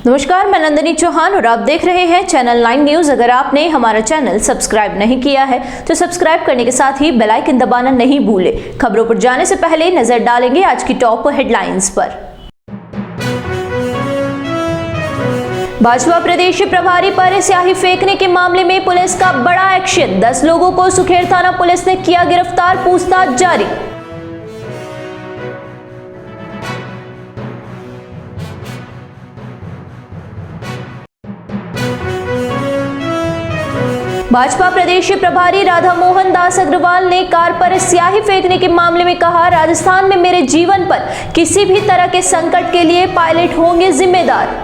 नमस्कार, मैं नंदिनी चौहान और आप देख रहे हैं चैनल 9 न्यूज। अगर आपने हमारा चैनल सब्सक्राइब नहीं किया है तो सब्सक्राइब करने के साथ ही बेल आइकन दबाना नहीं भूलें। खबरों पर जाने से पहले नजर डालेंगे आज की टॉप हेडलाइंस पर। भाजपा प्रदेश प्रभारी पर स्याही फेंकने के मामले में पुलिस का बड़ा एक्शन। 10 लोगों को सुखेर थाना पुलिस ने किया गिरफ्तार, पूछताछ जारी। भाजपा प्रदेश प्रभारी राधा मोहन दास अग्रवाल ने कार पर स्याही फेंकने के मामले में कहा, राजस्थान में मेरे जीवन पर किसी भी तरह के संकट के लिए पायलट होंगे जिम्मेदार।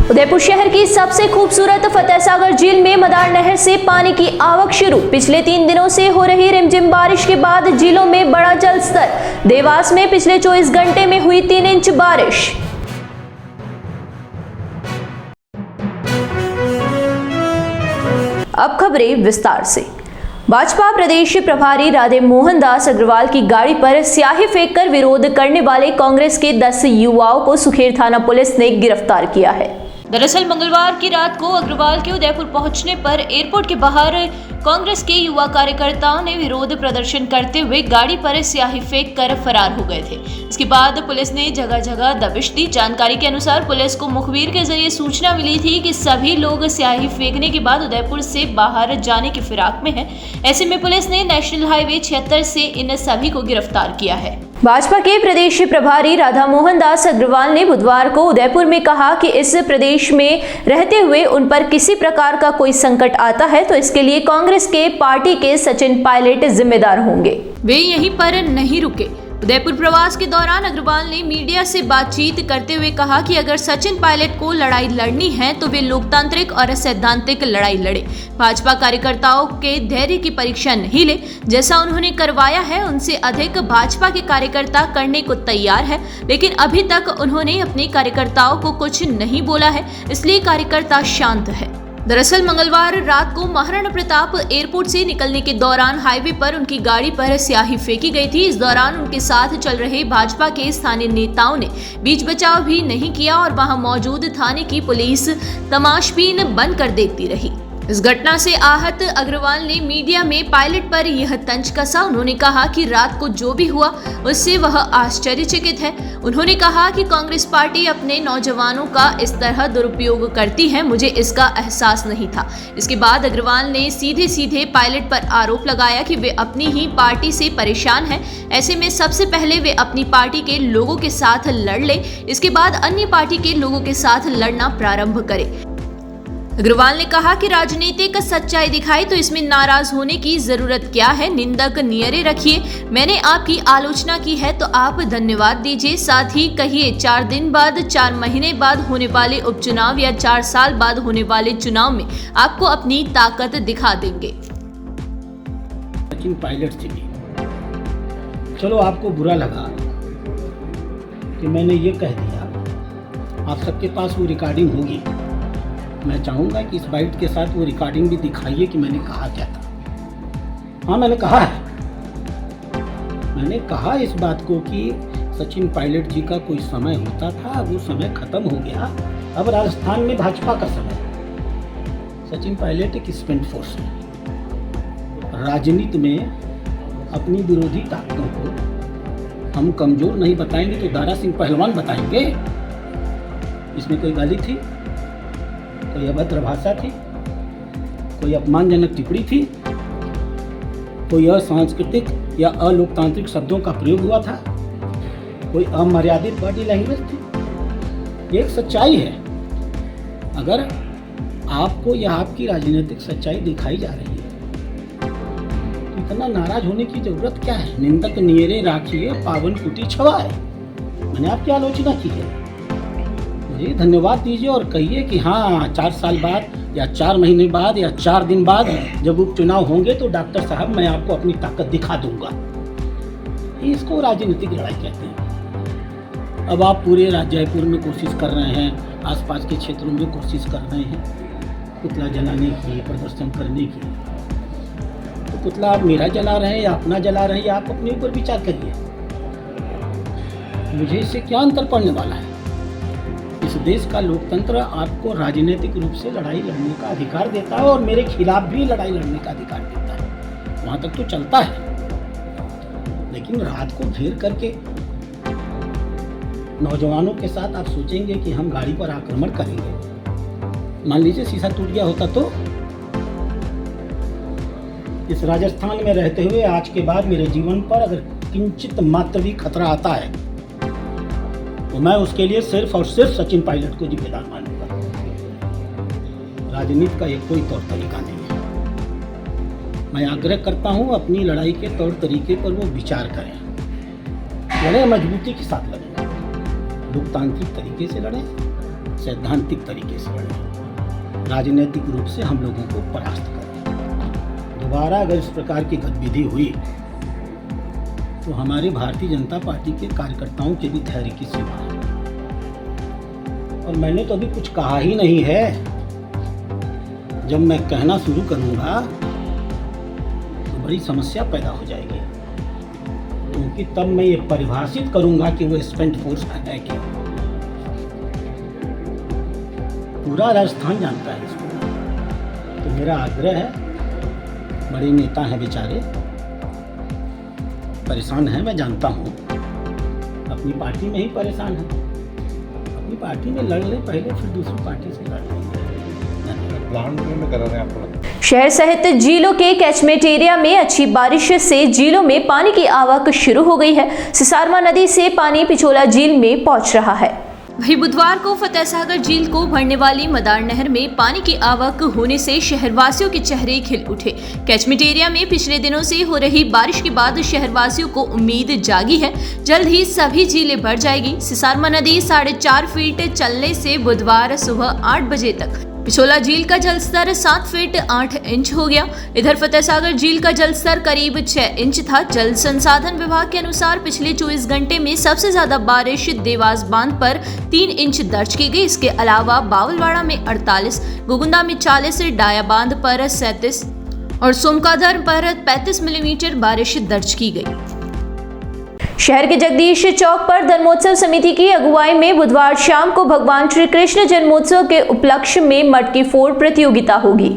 उदयपुर शहर की सबसे खूबसूरत फतेहसागर झील में मदार नहर से पानी की आवक शुरू। पिछले 3 दिनों से हो रही रिमझिम बारिश के बाद झीलों में बढ़ा जल स्तर। देवास में पिछले 24 घंटे में हुई 3 इंच बारिश। अब खबरें विस्तार से। भाजपा प्रदेश प्रभारी राधे मोहन दास अग्रवाल की गाड़ी पर स्याही फेंककर विरोध करने वाले कांग्रेस के 10 युवाओं को सुखेर थाना पुलिस ने गिरफ्तार किया है। दरअसल मंगलवार की रात को अग्रवाल के उदयपुर पहुंचने पर एयरपोर्ट के बाहर कांग्रेस के युवा कार्यकर्ताओं ने विरोध प्रदर्शन करते हुए गाड़ी पर स्याही फेंक कर फरार हो गए थे। इसके बाद पुलिस ने जगह जगह दबिश दी। जानकारी के अनुसार पुलिस को मुखबिर के जरिए सूचना मिली थी कि सभी लोग स्याही फेंकने के बाद उदयपुर से बाहर जाने की फिराक में हैं। ऐसे में पुलिस ने नेशनल हाईवे 76 से इन सभी को गिरफ्तार किया है। भाजपा के प्रदेश प्रभारी राधा मोहन दास अग्रवाल ने बुधवार को उदयपुर में कहा कि इस प्रदेश में रहते हुए उन पर किसी प्रकार का कोई संकट आता है तो इसके लिए कांग्रेस के पार्टी के सचिन पायलट जिम्मेदार होंगे। वे यहीं पर नहीं रुके। उदयपुर प्रवास के दौरान अग्रवाल ने मीडिया से बातचीत करते हुए कहा कि अगर सचिन पायलट को लड़ाई लड़नी है तो वे लोकतांत्रिक और सैद्धांतिक लड़ाई लड़े। भाजपा कार्यकर्ताओं के धैर्य की परीक्षा नहीं ले। जैसा उन्होंने करवाया है उनसे अधिक भाजपा के कार्यकर्ता करने को तैयार है, लेकिन अभी तक उन्होंने अपने कार्यकर्ताओं को कुछ नहीं बोला है, इसलिए कार्यकर्ता शांत है। दरअसल मंगलवार रात को महाराणा प्रताप एयरपोर्ट से निकलने के दौरान हाईवे पर उनकी गाड़ी पर स्याही फेंकी गई थी। इस दौरान उनके साथ चल रहे भाजपा के स्थानीय नेताओं ने बीच बचाव भी नहीं किया और वहां मौजूद थाने की पुलिस तमाशबीन बनकर देखती रही। इस घटना से आहत अग्रवाल ने मीडिया में पायलट पर यह तंज कसा। उन्होंने कहा कि रात को जो भी हुआ उससे वह आश्चर्यचकित है। उन्होंने कहा कि कांग्रेस पार्टी अपने नौजवानों का इस तरह दुरुपयोग करती है, मुझे इसका एहसास नहीं था। इसके बाद अग्रवाल ने सीधे सीधे पायलट पर आरोप लगाया कि वे अपनी ही पार्टी से परेशान हैं। ऐसे में सबसे पहले वे अपनी पार्टी के लोगों के साथ लड़ ले, इसके बाद अन्य पार्टी के लोगों के साथ लड़ना प्रारंभ करे। अग्रवाल ने कहा कि राजनीतिक सच्चाई दिखाई तो इसमें नाराज होने की जरूरत क्या है। निंदक नियरे रखिए। मैंने आपकी आलोचना की है तो आप धन्यवाद दीजिए। साथ ही कहिए 4 दिन बाद, 4 महीने बाद होने वाले उपचुनाव या 4 साल बाद होने वाले चुनाव में आपको अपनी ताकत दिखा देंगे। सचिन पायलट जी, चलो आपको बुरा लगा कि मैंने ये कह दिया, आप सबके पास वो रिकॉर्डिंग होगी। मैं चाहूँगा कि इस बाइट के साथ वो रिकॉर्डिंग भी दिखाइए कि मैंने कहा क्या था। हाँ, मैंने कहा है, मैंने कहा इस बात को कि सचिन पायलट जी का कोई समय होता था, अब वो समय खत्म हो गया। अब राजस्थान में भाजपा का समय। सचिन पायलट एक स्पेंट फोर्स है। राजनीति में अपनी विरोधी ताकतों को हम कमजोर नहीं बताएंगे तो दारा सिंह पहलवान बताएंगे। इसमें कोई गाली थी, कोई अभद्र भाषा थी, कोई अपमानजनक टिप्पणी थी, कोई असांस्कृतिक या अलोकतांत्रिक शब्दों का प्रयोग हुआ था, कोई अमर्यादित बॉडी लैंग्वेज थी। ये एक सच्चाई है। अगर आपको यह आपकी राजनीतिक सच्चाई दिखाई जा रही है तो इतना नाराज होने की जरूरत क्या है। निंदक नियरे राखिए, पावन कुटी छवाए। मैंने आपकी आलोचना की है, जी धन्यवाद दीजिए और कहिए कि हाँ 4 साल बाद या 4 महीने बाद या 4 दिन बाद जब उपचुनाव होंगे तो डॉक्टर साहब मैं आपको अपनी ताकत दिखा दूंगा। इसको राजनीतिक लड़ाई कहते हैं। अब आप पूरे जयपुर में कोशिश कर रहे हैं, आसपास के क्षेत्रों में कोशिश कर रहे हैं पुतला जलाने की, प्रदर्शन करने की। पुतला आप मेरा जला रहे हैं या अपना जला रहे हैं, या आप अपने ऊपर विचार करिए। मुझे इससे क्या अंतर पड़ने वाला है? इस देश का लोकतंत्र आपको राजनीतिक रूप से लड़ाई लड़ने का अधिकार देता है और मेरे खिलाफ भी लड़ाई लड़ने का अधिकार देता है, वहाँ तक तो चलता है। लेकिन रात को घेर करके नौजवानों के साथ आप सोचेंगे कि हम गाड़ी पर आक्रमण करेंगे। मान लीजिए शीशा टूट गया होता तो? इस राजस्थान में रहते हुए आज के बाद मेरे जीवन पर अगर किंचित मात्र भी खतरा आता है तो मैं उसके लिए सिर्फ और सिर्फ सचिन पायलट को जिम्मेदार मानूंगा। राजनीति का ये कोई तौर तरीका नहीं है। मैं आग्रह करता हूं अपनी लड़ाई के तौर तरीके पर वो विचार करें, लड़े, मजबूती के साथ लड़ें, लोकतांत्रिक तरीके से लड़ें, सैद्धांतिक तरीके से लड़ें, राजनीतिक रूप से हम लोगों को परास्त करें। दोबारा अगर इस प्रकार की गतिविधि हुई तो हमारी भारतीय जनता पार्टी के कार्यकर्ताओं के भी धैर्य की सीमा है। और मैंने तो अभी कुछ कहा ही नहीं है। जब मैं कहना शुरू करूंगा तो बड़ी समस्या पैदा हो जाएगी, क्योंकि तब मैं ये परिभाषित करूंगा कि वो स्पेंट फोर्स है क्या। पूरा राजस्थान जानता है इसको। तो मेरा आग्रह है, बड़े नेता हैं बेचारे, परेशान हैं, मैं जानता हूँ, अपनी पार्टी में ही परेशान है। अपनी पार्टी में लड़ ले पहले, फिर दूसरी पार्टी से लड़ लेंगे। में करा रहे हैं आपको लगता है? शहर सहित झीलों के कैचमेंट एरिया में अच्छी बारिश से झीलों में पानी की आवक शुरू हो गई है। सिसारमा नदी से पानी पिछोला झील में पहुंच रहा है। वहीं बुधवार को फतेहसागर झील को भरने वाली मदार नहर में पानी की आवक होने से शहरवासियों के चेहरे खिल उठे। कैचमेंट एरिया में पिछले दिनों से हो रही बारिश के बाद शहरवासियों को उम्मीद जागी है, जल्द ही सभी झीलें भर जाएगी। सिसारमा नदी 4.5 फीट चलने से बुधवार सुबह 8 बजे तक पिछोला झील का जलस्तर 7 फीट 8 इंच हो गया। इधर फतेहसागर झील का जलस्तर करीब 6 इंच था। जल संसाधन विभाग के अनुसार पिछले 24 घंटे में सबसे ज्यादा बारिश देवास बांध पर 3 इंच दर्ज की गई। इसके अलावा बावलवाड़ा में 48, गुगुंदा में 40, डाया बांध पर 37 और सोमकाधर पर 35 मिलीमीटर बारिश दर्ज की गई। शहर के जगदीश चौक पर धर्मोत्सव समिति की अगुवाई में बुधवार शाम को भगवान श्री कृष्ण जन्मोत्सव के उपलक्ष्य में मटकी फोड़ प्रतियोगिता होगी।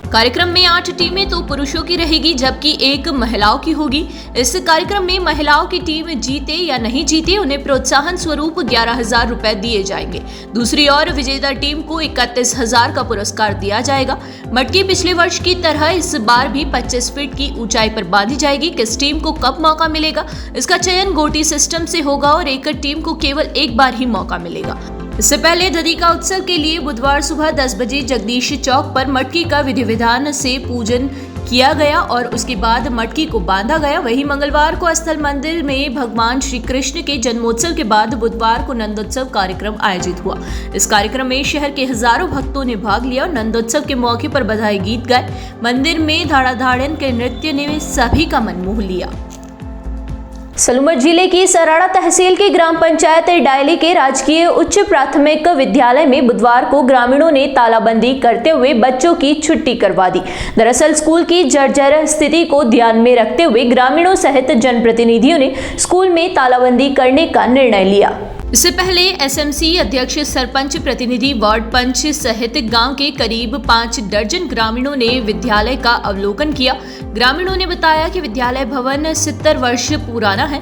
कार्यक्रम में 8 टीमें तो पुरुषों की रहेगी, जबकि 1 महिलाओं की होगी। इस कार्यक्रम में महिलाओं की टीम जीते या नहीं जीते उन्हें प्रोत्साहन स्वरूप 11,000 रुपए दिए जाएंगे। दूसरी ओर विजेता टीम को 31,000 का पुरस्कार दिया जाएगा। मटकी पिछले वर्ष की तरह इस बार भी 25 फीट की ऊंचाई पर बांधी जाएगी। किस टीम को कब मौका मिलेगा, इसका चयन गोटी सिस्टम से होगा और एक टीम को केवल एक बार ही मौका मिलेगा। इससे पहले दधिका उत्सव के लिए बुधवार सुबह 10 बजे जगदीश चौक पर मटकी का विधि विधान से पूजन किया गया और उसके बाद मटकी को बांधा गया। वहीं मंगलवार को स्थल मंदिर में भगवान श्री कृष्ण के जन्मोत्सव के बाद बुधवार को नंदोत्सव कार्यक्रम आयोजित हुआ। इस कार्यक्रम में शहर के हजारों भक्तों ने भाग लिया और नंदोत्सव के मौके पर बधाई गीत गाए। मंदिर में धाड़ाधाड़न के नृत्य ने सभी का मन मोह लिया। सलूमर जिले की सराड़ा तहसील की ग्राम पंचायत डायली के राजकीय उच्च प्राथमिक विद्यालय में बुधवार को ग्रामीणों ने तालाबंदी करते हुए बच्चों की छुट्टी करवा दी। दरअसल स्कूल की जर्जर स्थिति को ध्यान में रखते हुए ग्रामीणों सहित जनप्रतिनिधियों ने स्कूल में तालाबंदी करने का निर्णय लिया। इससे पहले एसएमसी अध्यक्ष, सरपंच, प्रतिनिधि, वार्ड पंच सहित गांव के करीब 5 दर्जन ग्रामीणों ने विद्यालय का अवलोकन किया। ग्रामीणों ने बताया कि विद्यालय भवन 70 वर्ष पुराना है।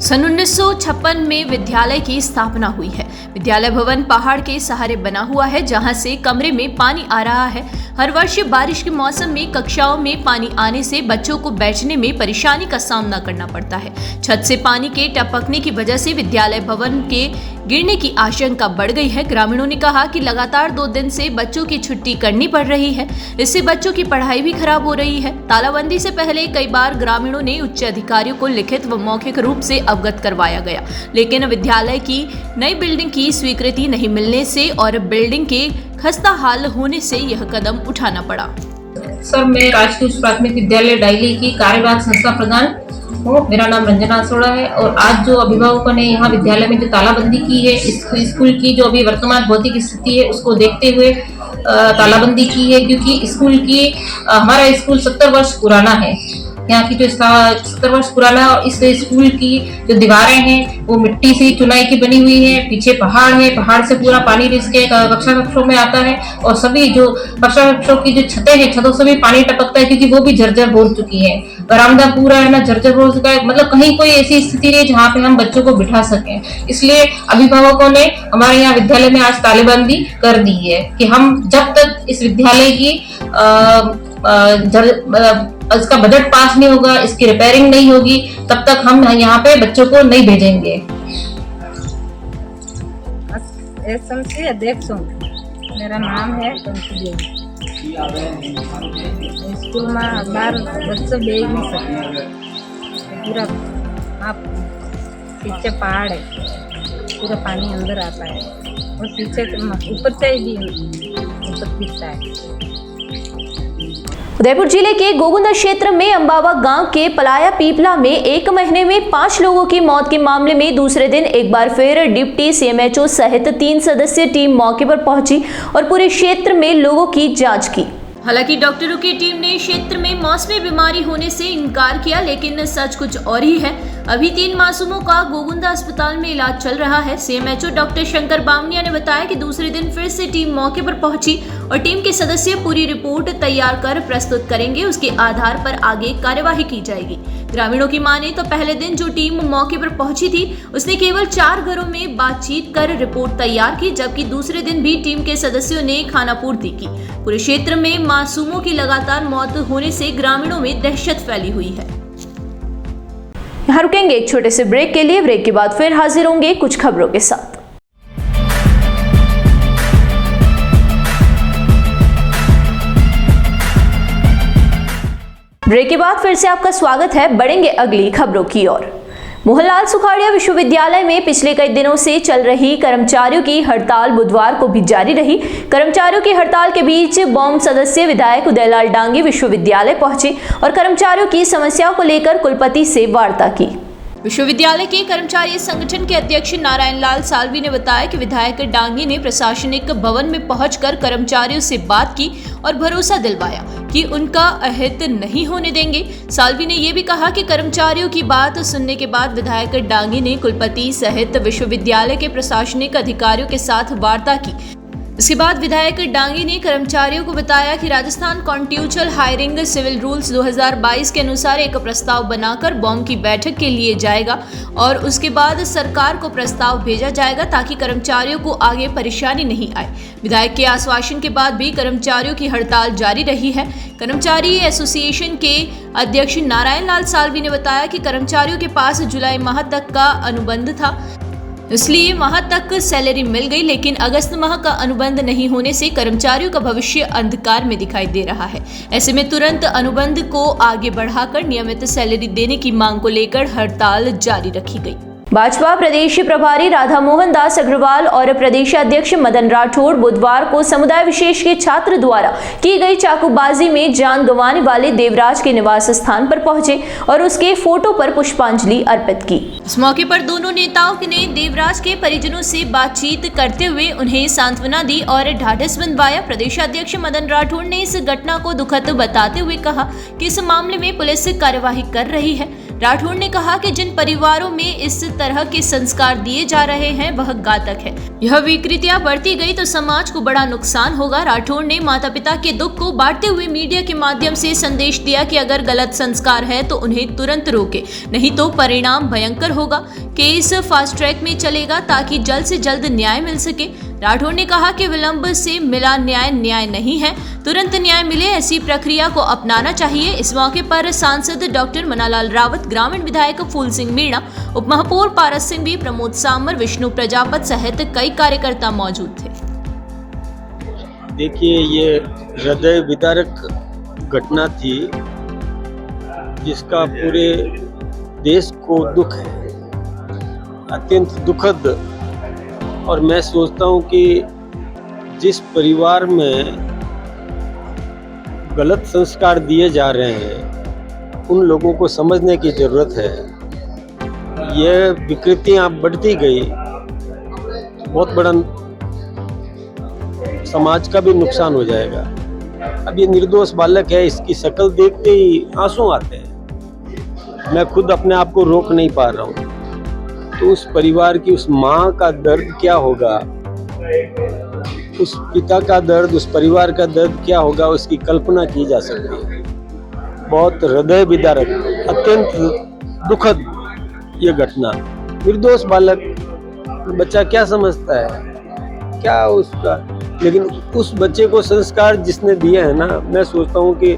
सन 1956 में विद्यालय की स्थापना हुई है। विद्यालय भवन पहाड़ के सहारे बना हुआ है, जहां से कमरे में पानी आ रहा है। हर वर्ष बारिश के मौसम में कक्षाओं में पानी आने से बच्चों को बैठने में परेशानी का सामना करना पड़ता है। छत से पानी के टपकने की वजह से विद्यालय भवन के गिरने की आशंका बढ़ गई है। ग्रामीणों ने कहा कि लगातार 2 दिन से बच्चों की छुट्टी करनी पड़ रही है, इससे बच्चों की पढ़ाई भी खराब हो रही है। तालाबंदी से पहले कई बार ग्रामीणों ने उच्च अधिकारियों को लिखित व मौखिक रूप से अवगत करवाया गया, लेकिन विद्यालय की नई बिल्डिंग की स्वीकृति नहीं मिलने से और बिल्डिंग के खस्ता हाल होने से यह कदम उठाना पड़ा। सर, मैं राजकीय उच्च प्राथमिक विद्यालय डायली की कार्यवाहक संस्था प्रधान हूँ। मेरा नाम रंजना सोड़ा है और आज जो अभिभावकों ने यहाँ विद्यालय में जो तालाबंदी की है, इस स्कूल की जो अभी वर्तमान भौतिक स्थिति है उसको देखते हुए तालाबंदी की है, क्योंकि स्कूल की हमारा स्कूल 70 वर्ष पुराना है। यहाँ की जो 70 वर्ष पुराना है, और इस स्कूल की जो दीवारें हैं वो मिट्टी से चुनाई की बनी हुई है। पीछे पहाड़ है, पहाड़ से पूरा पानी रिसके कक्षा कक्षों में आता है, और सभी जो कक्षा कक्षों की जो छतें हैं, छतों से भी पानी टपकता है, क्योंकि वो भी जर्जर हो चुकी है। बरामदा पूरा है ना जर्जर हो चुका है, मतलब कहीं कोई ऐसी स्थिति नहीं जहाँ पे हम बच्चों को बिठा सकें। इसलिए अभिभावकों ने हमारे यहाँ विद्यालय में आज तालाबंदी कर दी है कि हम जब तक इस विद्यालय की इसका बजट पास नहीं होगा, इसकी रिपेयरिंग नहीं होगी, तब तक हम यहाँ पे बच्चों को नहीं भेजेंगे। अध्यक्ष हूँ, मेरा नाम है कंसी देवी। स्कूल में बार बच्चे भेज नहीं सकते, पूरा आप पीछे पहाड़ है, पूरा पानी अंदर आता है, और पीछे ऊपर से भी ऊपर गिरता है। उदयपुर जिले के गोगुंदा क्षेत्र में अंबावा गांव के पलाया पीपला में 1 महीने में 5 लोगों की मौत के मामले में दूसरे दिन एक बार फिर डिप्टी सीएमएचओ सहित 3 सदस्यीय टीम मौके पर पहुंची और पूरे क्षेत्र में लोगों की जांच की। हालांकि डॉक्टरों की टीम ने क्षेत्र में मौसमी बीमारी होने से इनकार किया, लेकिन सच कुछ और ही है। अभी 3 मासूमों का गोगुंदा अस्पताल में इलाज चल रहा है। सीएमएचओ डॉक्टर शंकर बामनिया ने बताया कि दूसरे दिन फिर से टीम मौके पर पहुंची और टीम के सदस्य पूरी रिपोर्ट तैयार कर प्रस्तुत करेंगे, उसके आधार पर आगे कार्यवाही की जाएगी। ग्रामीणों की माने तो पहले दिन जो टीम मौके पर पहुंची थी उसने केवल 4 घरों में बातचीत कर रिपोर्ट तैयार की, जबकि दूसरे दिन भी टीम के सदस्यों ने खानापूर्ति की। पूरे क्षेत्र में मासूमों की लगातार मौत होने से ग्रामीणों में दहशत फैली हुई है। यहाँ रुकेंगे एक छोटे से ब्रेक के लिए। ब्रेक के बाद फिर हाजिर होंगे कुछ खबरों के साथ। ब्रेक के बाद फिर से आपका स्वागत है। बढ़ेंगे अगली खबरों की ओर। मोहनलाल सुखाड़िया विश्वविद्यालय में पिछले कई दिनों से चल रही कर्मचारियों की हड़ताल बुधवार को भी जारी रही। कर्मचारियों की हड़ताल के बीच बॉम्ब सदस्य विधायक उदयलाल डांगी विश्वविद्यालय पहुंचे और कर्मचारियों की समस्याओं को लेकर कुलपति से वार्ता की। विश्वविद्यालय के कर्मचारी संगठन के अध्यक्ष नारायण लाल साल्वी ने बताया कि विधायक डांगी ने प्रशासनिक भवन में पहुंचकर कर्मचारियों से बात की और भरोसा दिलवाया कि उनका अहित नहीं होने देंगे। साल्वी ने यह भी कहा कि कर्मचारियों की बात सुनने के बाद विधायक डांगी ने कुलपति सहित विश्वविद्यालय के प्रशासनिक अधिकारियों के साथ वार्ता की। इसके बाद विधायक डांगी ने कर्मचारियों को बताया कि राजस्थान कॉन्ट्यूचुअल हायरिंग सिविल रूल्स 2022 के अनुसार एक प्रस्ताव बनाकर बॉम्ब की बैठक के लिए जाएगा और उसके बाद सरकार को प्रस्ताव भेजा जाएगा ताकि कर्मचारियों को आगे परेशानी नहीं आए। विधायक के आश्वासन के बाद भी कर्मचारियों की हड़ताल जारी रही है। कर्मचारी एसोसिएशन के अध्यक्ष नारायण लाल साल्वी ने बताया कि कर्मचारियों के पास जुलाई माह तक का अनुबंध था, इसलिए माह तक सैलरी मिल गई, लेकिन अगस्त माह का अनुबंध नहीं होने से कर्मचारियों का भविष्य अंधकार में दिखाई दे रहा है। ऐसे में तुरंत अनुबंध को आगे बढ़ाकर नियमित सैलरी देने की मांग को लेकर हड़ताल जारी रखी गई। भाजपा प्रदेश प्रभारी राधा मोहन दास अग्रवाल और प्रदेशाध्यक्ष मदन राठौड़ बुधवार को समुदाय विशेष के छात्र द्वारा की गई चाकूबाजी में जान गंवाने वाले देवराज के निवास स्थान पर पहुंचे और उसके फोटो पर पुष्पांजलि अर्पित की। इस मौके पर दोनों नेताओं ने देवराज के परिजनों से बातचीत करते हुए उन्हें सांत्वना दी और ढाढ़स बंधवाया। प्रदेशाध्यक्ष मदन राठौड़ ने इस घटना को दुखद बताते हुए कहा कि इस मामले में पुलिस कार्यवाही कर रही है। राठौड़ ने कहा कि जिन परिवारों में इस तरह के संस्कार दिए जा रहे हैं वह घातक है। यह विकृतियां बढ़ती गई तो समाज को बड़ा नुकसान होगा। राठौड़ ने माता पिता के दुख को बांटते हुए मीडिया के माध्यम से संदेश दिया कि अगर गलत संस्कार है तो उन्हें तुरंत रोके, नहीं तो परिणाम भयंकर होगा। केस फास्ट ट्रैक में चलेगा ताकि जल्द से जल्द न्याय मिल सके। राठौड़ ने कहा कि विलंब से मिला न्याय न्याय नहीं है, तुरंत न्याय मिले ऐसी प्रक्रिया को अपनाना चाहिए। इस मौके पर सांसद डॉक्टर मनालाल रावत, ग्रामीण विधायक फूल सिंह मीणा, उप महापौर पारस सिंह भी, प्रमोद सामर, विष्णु प्रजापत सहित कई कार्यकर्ता मौजूद थे। देखिए, ये हृदय विदारक घटना थी जिसका पूरे देश को दुख है, अत्यंत दुखद। और मैं सोचता हूँ कि जिस परिवार में गलत संस्कार दिए जा रहे हैं उन लोगों को समझने की ज़रूरत है। यह विकृतियाँ बढ़ती गई, बहुत बड़ा समाज का भी नुकसान हो जाएगा। अब ये निर्दोष बालक है, इसकी शक्ल देखते ही आंसू आते हैं। मैं खुद अपने आप को रोक नहीं पा रहा हूँ। तो उस परिवार की, उस माँ का दर्द क्या होगा, उस पिता का दर्द, उस परिवार का दर्द क्या होगा, उसकी कल्पना की जा सकती है। बहुत हृदय विदारक, अत्यंत दुखद ये घटना। निर्दोष बालक, बच्चा क्या समझता है, क्या उसका, लेकिन उस बच्चे को संस्कार जिसने दिए हैं ना, मैं सोचता हूँ कि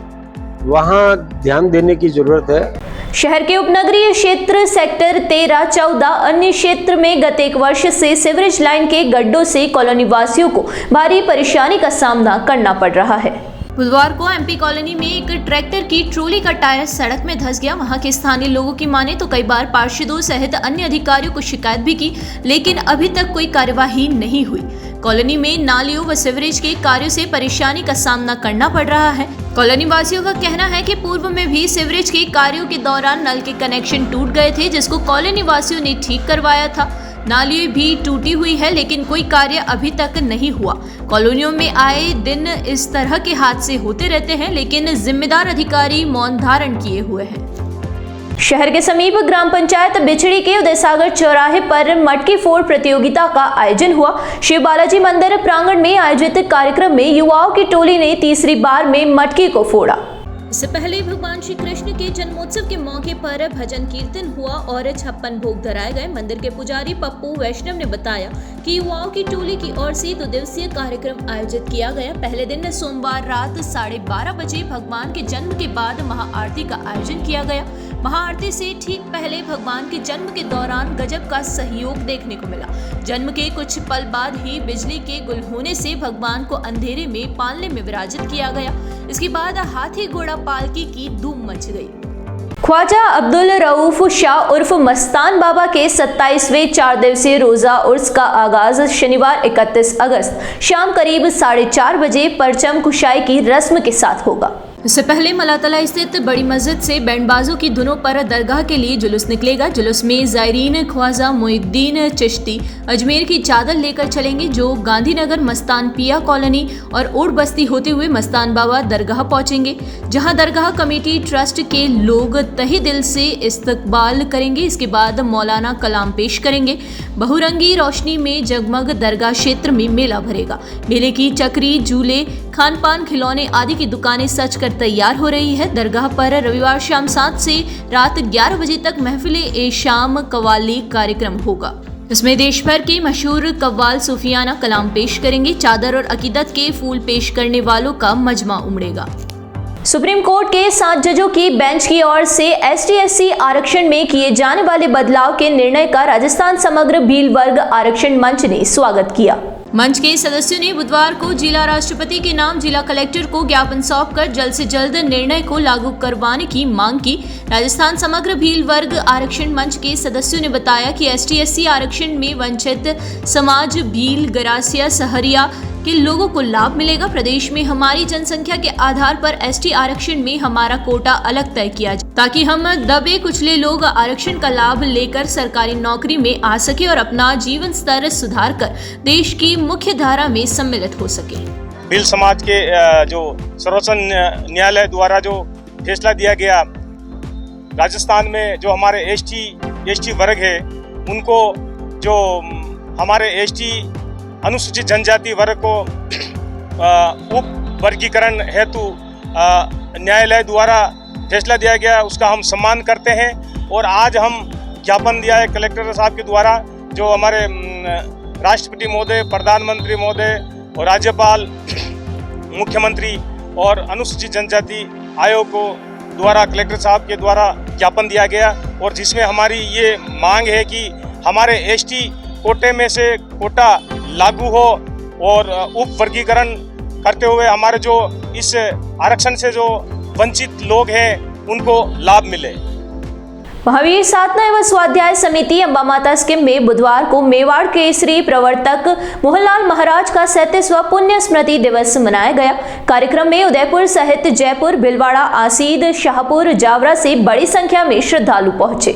वहाँ ध्यान देने की जरूरत है। शहर के उपनगरीय क्षेत्र सेक्टर 13, 14 अन्य क्षेत्र में गत एक वर्ष से सीवरेज लाइन के गड्ढों से कॉलोनी वासियों को भारी परेशानी का सामना करना पड़ रहा है। बुधवार को एमपी कॉलोनी में एक ट्रैक्टर की ट्रॉली का टायर सड़क में धंस गया। वहां के स्थानीय लोगों की माने तो कई बार पार्षदों सहित अन्य अधिकारियों को शिकायत भी की, लेकिन अभी तक कोई कार्यवाही नहीं हुई। कॉलोनी में नालियों व सीवरेज के कार्यों से परेशानी का सामना करना पड़ रहा है। कॉलोनी वासियों का कहना है कि पूर्व में भी सीवरेज के कार्यों के दौरान नल के कनेक्शन टूट गए थे, जिसको कॉलोनी वासियों ने ठीक करवाया था। नाली भी टूटी हुई है, लेकिन कोई कार्य अभी तक नहीं हुआ। कॉलोनियों में आए दिन इस तरह के हादसे होते रहते हैं, लेकिन जिम्मेदार अधिकारी मौन धारण किए हुए हैं। शहर के समीप ग्राम पंचायत बिछड़ी के उदय सागर चौराहे पर मटकी फोड़ प्रतियोगिता का आयोजन हुआ। शिव बालाजी मंदिर प्रांगण में आयोजित कार्यक्रम में युवाओं की टोली ने तीसरी बार में मटकी को फोड़ा। इससे पहले भगवान श्री कृष्ण के जन्मोत्सव के मौके पर भजन कीर्तन हुआ और 56 भोग धराए गए। मंदिर के पुजारी पप्पू वैष्णव ने बताया कि युवाओं की टोली की ओर से 2 दिवसीय कार्यक्रम आयोजित किया गया। पहले दिन सोमवार रात 12:30 बजे भगवान के जन्म के बाद महाआरती का आयोजन किया गया। महाआरती से ठीक पहले भगवान के जन्म के दौरान गजब का सहयोग देखने को मिला। जन्म के कुछ पल बाद ही बिजली के गुल होने से भगवान को अंधेरे में पालने में विराजित किया गया। इसके बाद हाथी घोड़ा पालकी की धूम मच गई। ख्वाजा अब्दुल रऊफ शाह उर्फ मस्तान बाबा के 27वें 4 दिवसीय रोजा उर्स का आगाज शनिवार 31 अगस्त शाम करीब 4:30 बजे परचम कुशाई की रस्म के साथ होगा। इससे पहले मलातला स्थित बड़ी मस्जिद से बैंडबाजों की धुनों पर दरगाह के लिए जुलूस निकलेगा। जुलूस में ज़ायरीन ख्वाजा मोइनुद्दीन चिश्ती अजमेर की चादर लेकर चलेंगे, जो गांधीनगर मस्तान पिया कॉलोनी और ओड बस्ती होते हुए मस्तान बाबा दरगाह पहुंचेंगे, जहां दरगाह कमेटी ट्रस्ट के लोग तहे दिल से इस्तकबाल करेंगे। इसके बाद मौलाना कलाम पेश करेंगे। बहुरंगी रोशनी में जगमग दरगाह क्षेत्र में मेला भरेगा। मेले की चक्री, झूले, खान पान, खिलौने आदि की दुकानें सज कर तैयार हो रही है। दरगाह पर रविवार शाम 7 से रात 11 बजे तक महफिल शाम कव्वाली कार्यक्रम होगा। इसमें देश भर के मशहूर कव्वाल सूफियाना कलाम पेश करेंगे। चादर और अकीदत के फूल पेश करने वालों का मजमा उमड़ेगा। सुप्रीम कोर्ट के 7 जजों की बेंच की ओर से ST/SC आरक्षण में किए जाने वाले बदलाव के निर्णय का राजस्थान समग्र भील वर्ग आरक्षण मंच ने स्वागत किया। मंच के सदस्यों ने बुधवार को जिला राष्ट्रपति के नाम जिला कलेक्टर को ज्ञापन सौंपकर जल्द से जल्द निर्णय को लागू करवाने की मांग की। राजस्थान समग्र भील वर्ग आरक्षण मंच के सदस्यों ने बताया कि ST/SC आरक्षण में वंचित समाज भील, गरासिया, सहरिया के लोगों को लाभ मिलेगा। प्रदेश में हमारी जनसंख्या के आधार पर ST आरक्षण में हमारा कोटा अलग तय किया जाए, ताकि हम दबे कुचले लोग आरक्षण का लाभ लेकर सरकारी नौकरी में आ सके और अपना जीवन स्तर सुधार कर देश की मुख्य धारा में सम्मिलित हो सके। भील समाज के जो सर्वोच्च न्यायालय द्वारा जो फैसला दिया गया, राजस्थान में जो हमारे ST वर्ग है, उनको जो हमारे ST अनुसूचित जनजाति वर्ग को उप वर्गीकरण हेतु न्यायालय द्वारा फैसला दिया गया, उसका हम सम्मान करते हैं। और आज हम ज्ञापन दिया है कलेक्टर साहब के द्वारा, जो हमारे राष्ट्रपति महोदय, प्रधानमंत्री महोदय और राज्यपाल, मुख्यमंत्री और अनुसूचित जनजाति आयोग को द्वारा कलेक्टर साहब के द्वारा ज्ञापन दिया गया, और जिसमें हमारी ये मांग है कि हमारे ST कोटे में से कोटा लागू हो और उप वर्गीकरण करते हुए हमारे जो इस आरक्षण से जो वंचित लोग हैं उनको लाभ मिले। महावीर साधना एवं स्वाध्याय समिति अंबा माता स्कीम में बुधवार को मेवाड़ केसरी प्रवर्तक मोहनलाल महाराज का 37वां पुण्य स्मृति दिवस मनाया गया। कार्यक्रम में उदयपुर सहित जयपुर, भीलवाड़ा, आसीद, शाहपुर, जावरा से बड़ी संख्या में श्रद्धालु पहुंचे।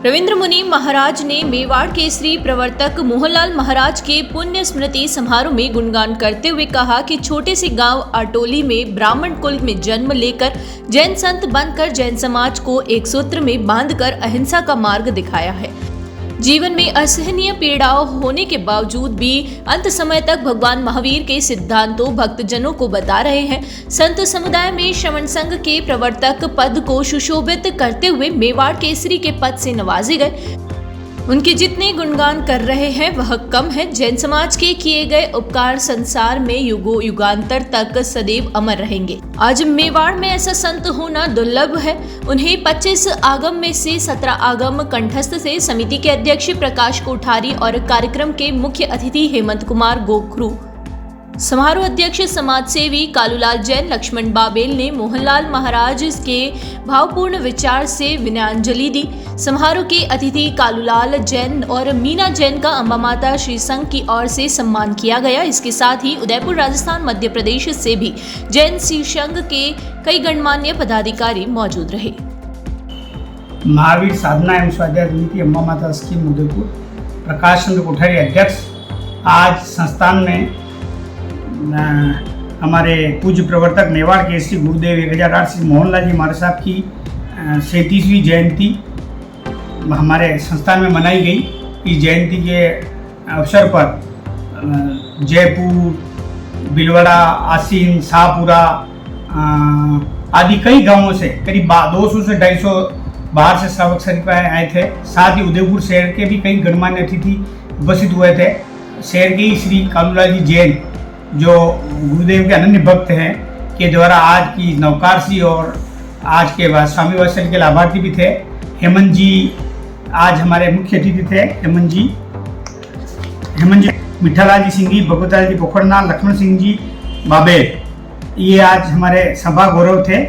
रविंद्र मुनि महाराज ने मेवाड़ केसरी प्रवर्तक मोहनलाल महाराज के पुण्य स्मृति समारोह में गुणगान करते हुए कहा कि छोटे से गांव आटोली में ब्राह्मण कुल में जन्म लेकर जैन संत बनकर जैन समाज को एक सूत्र में बांधकर अहिंसा का मार्ग दिखाया है। जीवन में असहनीय पीड़ाओं होने के बावजूद भी अंत समय तक भगवान महावीर के सिद्धांतों भक्तजनों को बता रहे हैं। संत समुदाय में श्रवण संघ के प्रवर्तक पद को सुशोभित करते हुए मेवाड़ केसरी के पद से नवाजे गए। उनके जितने गुणगान कर रहे हैं वह कम है। जैन समाज के किए गए उपकार संसार में युगों युगांतर तक सदैव अमर रहेंगे। आज मेवाड़ में ऐसा संत होना दुर्लभ है। उन्हें 25 आगम में से 17 आगम कंठस्थ से समिति के अध्यक्ष प्रकाश कोठारी और कार्यक्रम के मुख्य अतिथि हेमंत कुमार गोखरू, समारोह अध्यक्ष समाज सेवी कालूलाल जैन, लक्ष्मण बाबेल ने मोहनलाल महाराज के भावपूर्ण विचार से विनयाञ्जलि दी। समारोह के अतिथि कालूलाल जैन और मीना जैन का अम्बा माता श्री संघ की ओर से सम्मान किया गया। इसके साथ ही उदयपुर, राजस्थान, मध्य प्रदेश से भी जैन श्री संघ के कई गणमान्य पदाधिकारी मौजूद रहे। महावीर साधना एवं स्वाध्याय समिति अम्बा माता स्कीम उदयपुर, प्रकाश चंद्र कोठारी अध्यक्ष। आज संस्थान में हमारे पूज्य प्रवर्तक मेवाड़ केसरी गुरुदेव 1008 श्री मोहनलाल जी महाराज साहब की 37वीं जयंती हमारे संस्थान में मनाई गई। इस जयंती के अवसर पर जयपुर, बिलवाड़ा, आसीन, शाहपुरा आदि कई गांवों से करीब 200 से 250 बाहर से श्रावक शरीफ आए थे। साथ ही उदयपुर शहर के भी कई गणमान्य अतिथि उपस्थित हुए थे। शहर के ही श्री कालूलाल जी जैन जो गुरुदेव के अनन्य भक्त हैं के द्वारा आज की नवकारसी और आज के बाद स्वामी वात्सल्य के लाभार्थी भी थे। हेमंत जी आज हमारे मुख्य अतिथि थे। हेमंत जी मिठालाल जी सिंह जी, भगवताल जी पोखरना, लक्ष्मण सिंह जी बाबेल, ये आज हमारे सभा गौरव थे।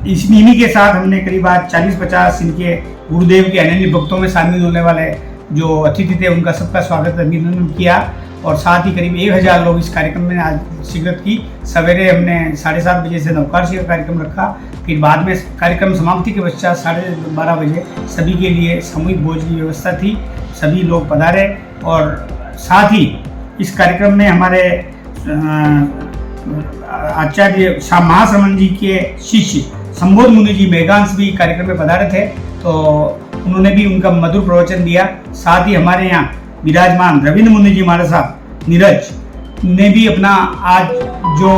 इन्हीं के साथ हमने करीब आज 40-50 इनके गुरुदेव के अनन्य भक्तों में शामिल होने वाले जो अतिथि थे उनका सबका स्वागत अभिनंदन किया। और साथ ही करीब 1000 लोग इस कार्यक्रम में आज शिरकत की। सवेरे हमने 7:30 बजे से नवकारसी का कार्यक्रम रखा। फिर बाद में कार्यक्रम समाप्ति के पश्चात 12:30 बजे सभी के लिए सामूहिक भोज की व्यवस्था थी। सभी लोग पधारे और साथ ही इस कार्यक्रम में हमारे आचार्य महाश्रमण जी के शिष्य संबोध मुनि जी मेघांश भी कार्यक्रम में पधारे थे, तो उन्होंने भी उनका मधुर प्रवचन दिया। साथ ही हमारे यहाँ विराजमान रविंद्र मुनि जी महाराज साहब नीरज ने भी अपना आज जो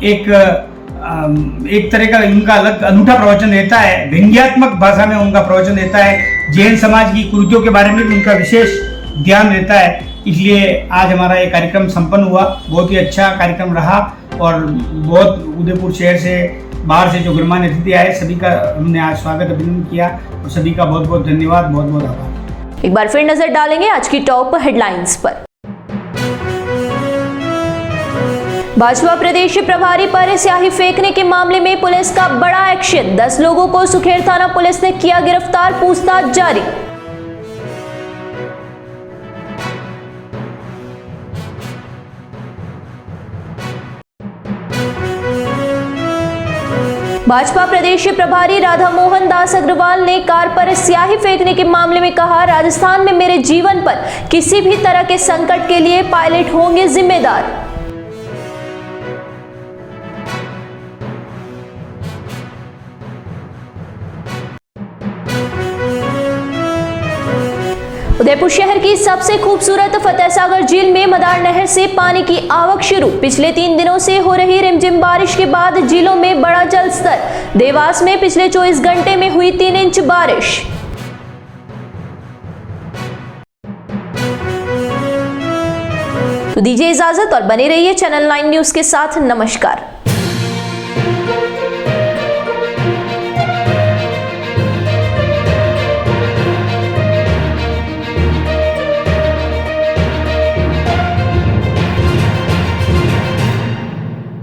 एक तरह का उनका अलग अनूठा प्रवचन देता है, व्यंग्यात्मक भाषा में उनका प्रवचन देता है। जैन समाज की कुरीतियों के बारे में भी उनका विशेष ध्यान देता है। इसलिए आज हमारा ये कार्यक्रम संपन्न हुआ। बहुत ही अच्छा कार्यक्रम रहा और बहुत उदयपुर शहर से बाहर से जो गणमान्य अतिथि आए सभी का हमने आज स्वागत अभिनंदन किया और सभी का बहुत बहुत धन्यवाद, बहुत बहुत आभार। एक बार फिर नजर डालेंगे आज की टॉप हेडलाइंस पर। भाजपा प्रदेश प्रभारी पर स्याही फेंकने के मामले में पुलिस का बड़ा एक्शन। 10 लोगों को सुखेर थाना पुलिस ने किया गिरफ्तार, पूछताछ जारी। भाजपा प्रदेश प्रभारी राधा मोहन दास अग्रवाल ने कार पर स्याही फेंकने के मामले में कहा, राजस्थान में मेरे जीवन पर किसी भी तरह के संकट के लिए पायलट होंगे जिम्मेदार। उदयपुर शहर की सबसे खूबसूरत फतेहसागर झील में मदार नहर से पानी की आवक शुरू। पिछले 3 दिनों से हो रही रिमझिम बारिश के बाद झीलों में बढ़ा जल स्तर। देवास में पिछले 24 घंटे में हुई 3 इंच बारिश। तो दीजिए इजाजत और बने रहिए चैनल 9 न्यूज के साथ। नमस्कार।